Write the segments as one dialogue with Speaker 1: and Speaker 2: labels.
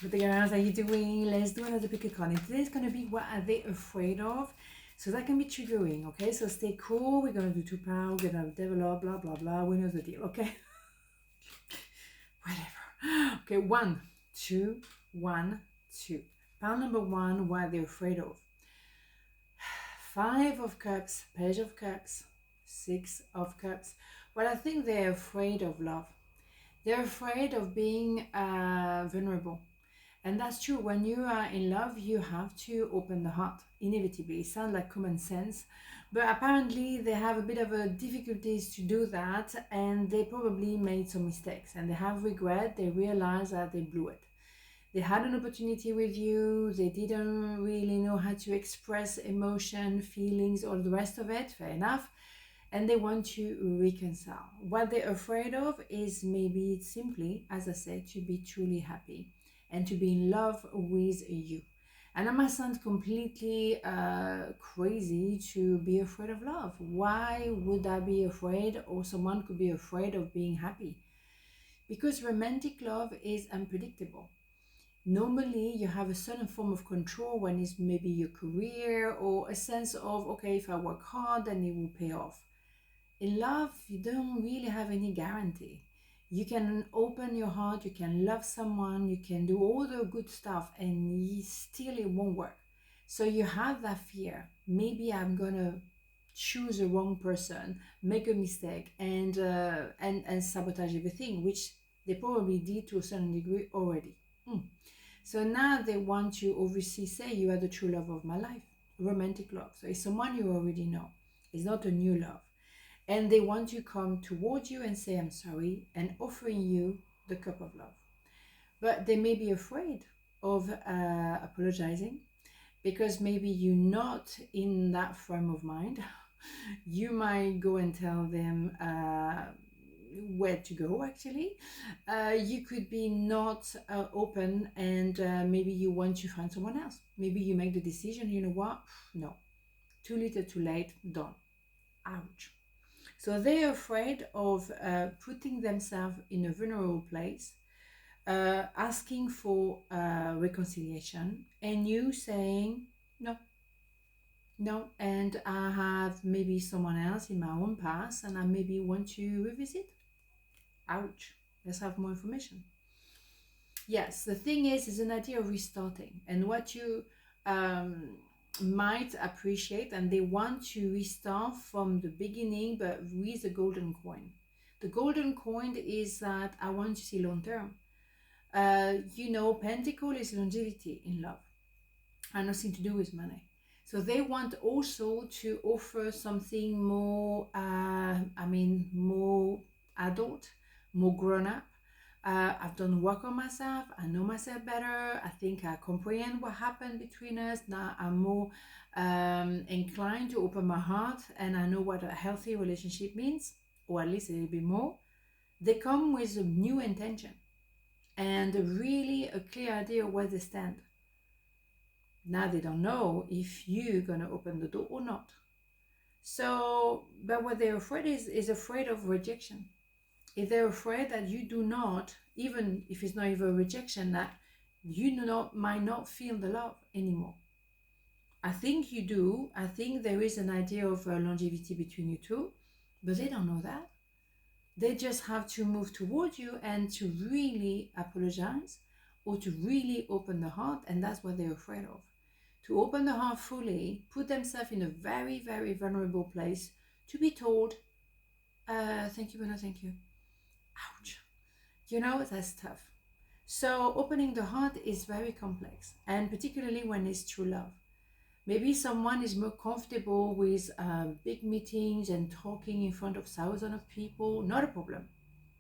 Speaker 1: But the girls, how you doing? Let's do another pick a card. And today's going to be what are they afraid of? So that can be triggering, okay? So stay cool. We're going to do 2 power. We're going to develop, blah, blah, blah. We know the deal, okay? Whatever. Okay, 1, 2, 1, 2. Pile number 1, what are they afraid of? 5 of Cups, Page of Cups, 6 of Cups. Well, I think they're afraid of love. They're afraid of being vulnerable. And that's true. When you are in love, you have to open the heart, inevitably. It sounds like common sense, but apparently they have a bit of a difficulties to do that, and they probably made some mistakes, and they have regret. They realize that they blew it. They had an opportunity with you. They didn't really know how to express emotion, feelings, all the rest of it. Fair enough. And they want to reconcile. What they're afraid of is maybe simply, as I said, to be truly happy and to be in love with you. And I must sound completely crazy to be afraid of love. Why would I be afraid, or someone could be afraid of being happy? Because romantic love is unpredictable. Normally you have a certain form of control when it's maybe your career, or a sense of, okay, if I work hard then it will pay off. In love, you don't really have any guarantee. You can open your heart, you can love someone, you can do all the good stuff, and still it won't work. So you have that fear. Maybe I'm gonna choose the wrong person, make a mistake, and sabotage everything, which they probably did to a certain degree already. So now they want to obviously say you are the true love of my life, romantic love. So it's someone you already know. It's not a new love. And they want to come towards you and say, I'm sorry, and offering you the cup of love. But they may be afraid of apologizing, because maybe you're not in that frame of mind. You might go and tell them where to go, actually. You could be not open, and maybe you want to find someone else. Maybe you make the decision, you know what? No. Too little, too late, done. Ouch. So they're afraid of putting themselves in a vulnerable place, asking for reconciliation, and you saying, no, no, and I have maybe someone else in my own past, and I maybe want to revisit. Ouch. Let's have more information. Yes, the thing is an idea of restarting, and what you might appreciate, and they want to restart from the beginning, but with the golden coin. The golden coin is that I want to see long term. Pentacle is longevity in love, and nothing to do with money. So they want also to offer something more, more adult, more grown up. I've done work on myself. I know myself better. I think I comprehend what happened between us. Now I'm more inclined to open my heart, and I know what a healthy relationship means, or at least a little bit more. They come with a new intention and really a clear idea of where they stand. Now they don't know if you're going to open the door or not. So, but what they're afraid is afraid of rejection. If they're afraid that you do not, even if it's not even a rejection, that you might not feel the love anymore. I think you do. I think there is an idea of longevity between you two, but they don't know that. They just have to move towards you and to really apologize, or to really open the heart, and that's what they're afraid of. To open the heart fully, put themselves in a very, very vulnerable place, to be told, thank you, but no thank you. Ouch. That's tough. So opening the heart is very complex, and particularly when it's true love. Maybe someone is more comfortable with big meetings and talking in front of thousands of people, not a problem.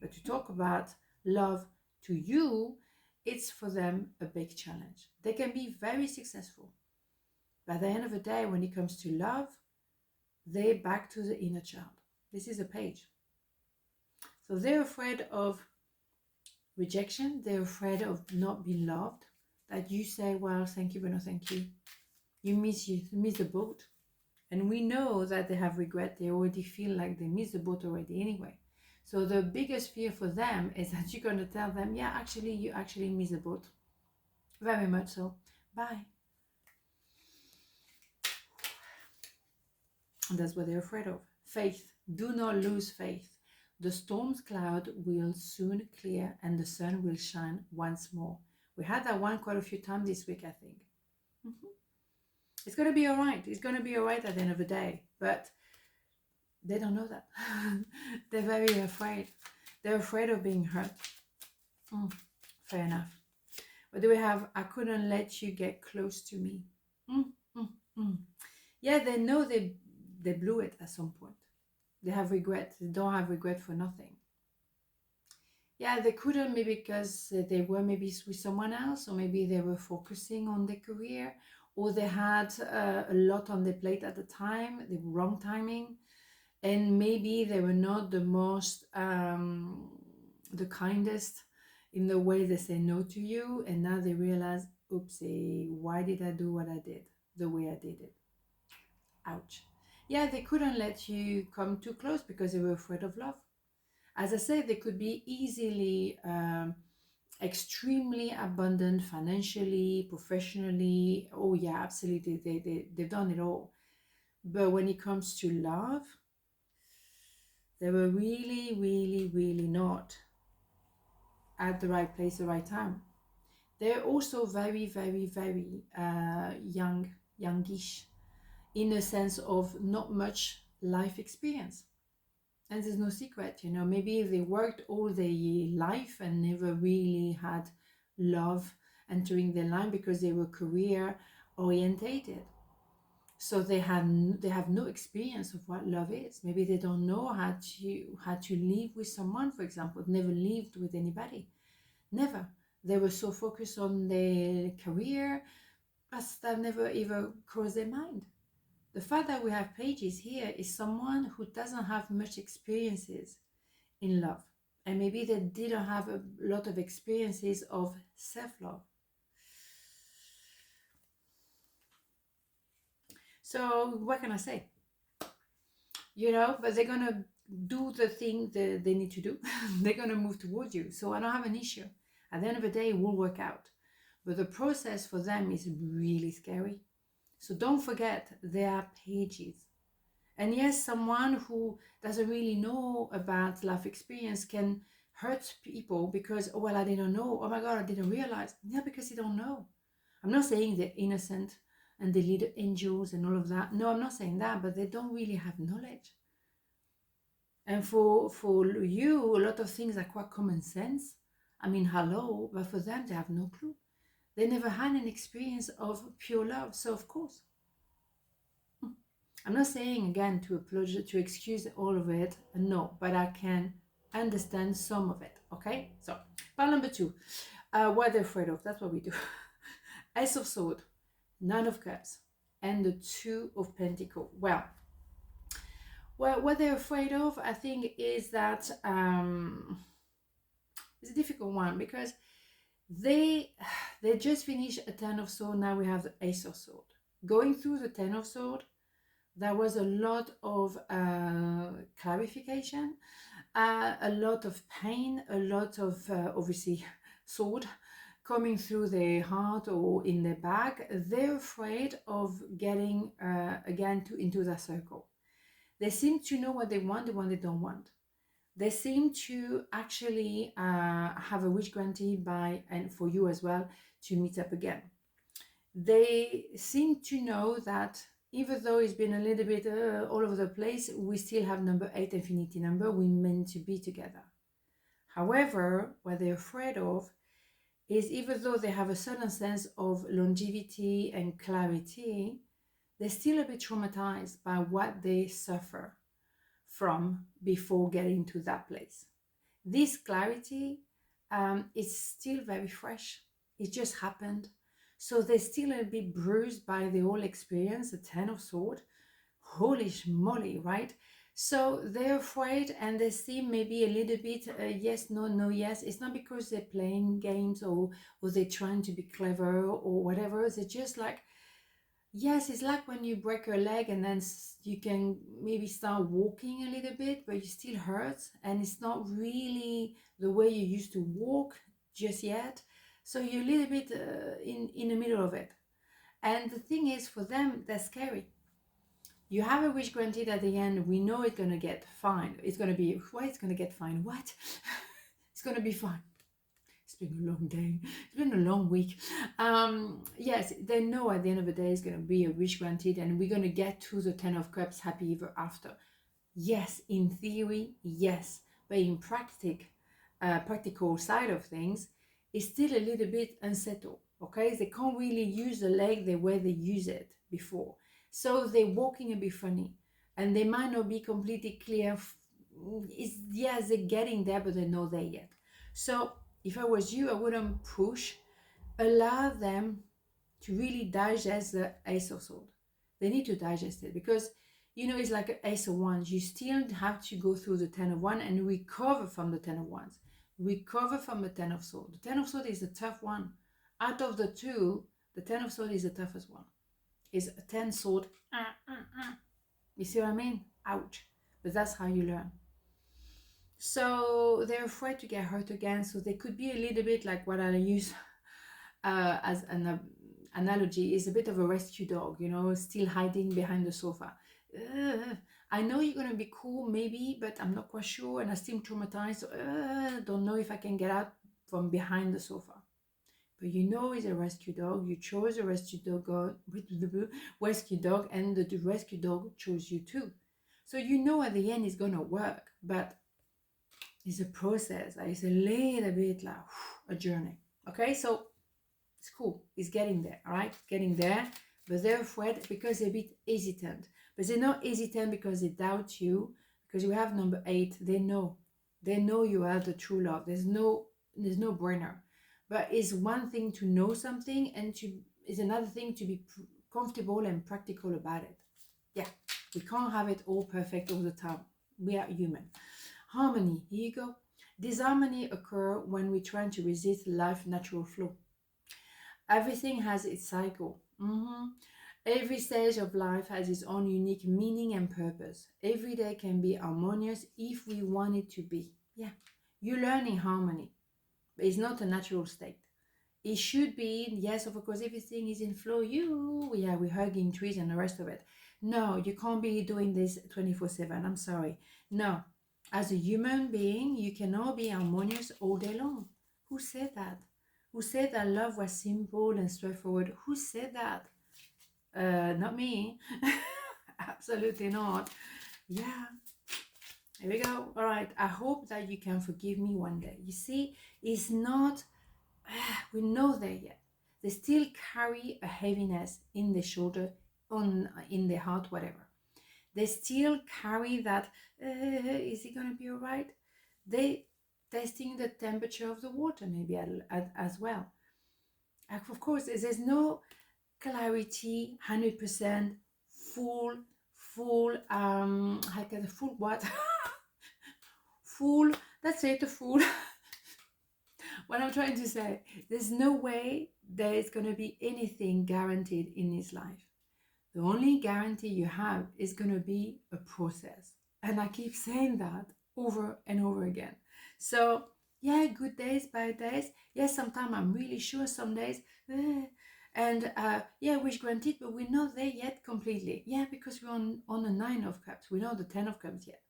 Speaker 1: But to talk about love to you, it's for them a big challenge. They can be very successful. By the end of the day, when it comes to love, they're back to the inner child. This is a page. So they're afraid of rejection. They're afraid of not being loved. That you say, well, thank you, but no thank you. You miss the boat. And we know that they have regret. They already feel like they missed the boat already anyway. So the biggest fear for them is that you're going to tell them, yeah, actually, you actually missed the boat. Very much so. Bye. And that's what they're afraid of. Faith. Do not lose faith. The storm's cloud will soon clear and the sun will shine once more. We had that one quite a few times this week, I think. Mm-hmm. It's going to be all right. It's going to be all right at the end of the day. But they don't know that. They're very afraid. They're afraid of being hurt. Fair enough. What do we have? I couldn't let you get close to me. Yeah, they know they blew it at some point. They have regret. They don't have regret for nothing. Yeah, they couldn't, maybe because they were maybe with someone else, or maybe they were focusing on their career, or they had a lot on their plate at the time, the wrong timing, and maybe they were not the most, the kindest in the way they say no to you, and now they realize, oopsie, why did I do what I did, the way I did it? Ouch. Yeah, they couldn't let you come too close because they were afraid of love. As I said, they could be easily extremely abundant financially, professionally. Oh yeah, absolutely. They've done it all. But when it comes to love, they were really, really, really not at the right place, the right time. They're also very, very, very youngish, in a sense of not much life experience. And there's no secret, you know, maybe they worked all their life and never really had love entering their life because they were career orientated. So they have no experience of what love is. Maybe they don't know how to live with someone, for example. Never lived with anybody. Never. They were so focused on their career as that never ever crossed their mind. The fact that we have pages here is someone who doesn't have much experiences in love. And maybe they didn't have a lot of experiences of self-love. So what can I say? You know, but they're going to do the thing that they need to do. They're going to move towards you. So I don't have an issue. At the end of the day, it will work out. But the process for them is really scary. So don't forget, there are pages. And yes, someone who doesn't really know about life experience can hurt people because, oh, well, I didn't know. Oh my God, I didn't realize. Yeah, because you don't know. I'm not saying they're innocent and they lead angels and all of that. No, I'm not saying that, but they don't really have knowledge. And for you, a lot of things are quite common sense. I mean, hello, but for them, they have no clue. They never had an experience of pure love. So, of course, I'm not saying again to apologize, to excuse all of it, no, but I can understand some of it, okay? So, part number 2, what they're afraid of, that's what we do. Ace of Swords, Nine of Cups, and the Two of Pentacles. Well, what they're afraid of, I think, is that it's a difficult one because they just finished a Ten of Swords, now we have the Ace of Swords. Going through the Ten of Swords, there was a lot of clarification, a lot of pain, a lot of obviously sword coming through their heart or in their back. They're afraid of getting again into that circle. They seem to know what they want, the one they don't want. They seem to actually have a wish granted by, and for you as well, to meet up again. They seem to know that even though it's been a little bit all over the place, we still have number 8, infinity number. We're meant to be together. However, what they're afraid of is, even though they have a certain sense of longevity and clarity, they're still a bit traumatized by what they suffer from before getting to that place. This clarity is still very fresh. It just happened. So they're still a bit bruised by the whole experience, the Ten of Swords. Holy moly, right? So they're afraid and they seem maybe a little bit yes, no, no, yes. It's not because they're playing games or they're trying to be clever or whatever. They're just like, yes, it's like when you break your leg and then you can maybe start walking a little bit, but you still hurt and it's not really the way you used to walk just yet. So you're a little bit in the middle of it. And the thing is, for them, that's scary. You have a wish granted at the end. We know it's going to get fine. It's going to be, why it's going to get fine? What? It's going to be fine. It's been a long day. It's been a long week. Yes, they know at the end of the day it's going to be a wish granted and we're going to get to the 10 of Cups happy ever after. Yes, in theory, yes. But in practical side of things, it's still a little bit unsettled. Okay, they can't really use the leg the way they use it before. So they're walking a bit funny and they might not be completely clear. Yes, they're getting there, but they're not there yet. So if I was you, I wouldn't push. Allow them to really digest the Ace of Swords. They need to digest it because, you know, it's like an Ace of Wands. You still have to go through the 10 of Wands and recover from the 10 of Wands. Recover from the 10 of Swords. The 10 of Swords is the tough one. Out of the two, the 10 of Swords is the toughest one. It's a 10 sword. You see what I mean? Ouch. But that's how you learn. So they're afraid to get hurt again. So they could be a little bit like what I use as an analogy is a bit of a rescue dog, you know, still hiding behind the sofa. I know you're going to be cool, maybe, but I'm not quite sure. And I'm still traumatized. So, don't know if I can get out from behind the sofa. But you know it's a rescue dog. You chose a rescue dog, and the rescue dog chose you too. So you know at the end it's going to work, but it's a process. It's a little bit like a journey. Okay, so it's cool. It's getting there, all right? It's getting there, but they're afraid because they're a bit hesitant. But they're not hesitant because they doubt you, because you have number 8. They know you are the true love. There's no brainer. But it's one thing to know something, and is another thing to be comfortable and practical about it. Yeah, we can't have it all perfect all the time. We are human. Harmony, here you go. Disharmony occurs when we try to resist life's natural flow. Everything has its cycle. Every stage of life has its own unique meaning and purpose. Every day can be harmonious if we want it to be. Yeah, you learn in harmony. It's not a natural state. It should be, yes, of course, everything is in flow. We're hugging trees and the rest of it. No, you can't be doing this 24/7. I'm sorry. No, as a human being, you cannot be harmonious all day long. Who said that? Who said that love was simple and straightforward? Who said that? Not me. Absolutely not. Yeah. Here we go. All right. I hope that you can forgive me one day. You see, it's not, we're not there yet. They still carry a heaviness in the shoulder, in the heart, whatever. They still carry that, is it going to be all right? They testing the temperature of the water maybe as well. Of course, there's no clarity, 100%, full, full what? Full, that's it, a full. What I'm trying to say, there's no way there is going to be anything guaranteed in his life. The only guarantee you have is going to be a process. And I keep saying that over and over again. So, yeah, good days, bad days. Yes, sometimes I'm really sure, some days, and yeah, wish granted, but we're not there yet completely. Yeah, because we're on the 9 of Cups. We're not the 10 of Cups yet.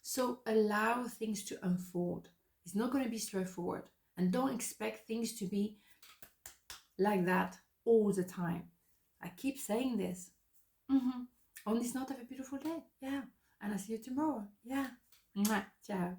Speaker 1: So allow things to unfold. It's not going to be straightforward. And don't expect things to be like that all the time. I keep saying this. On this note, have a beautiful day. Yeah. And I'll see you tomorrow. Yeah. Ciao.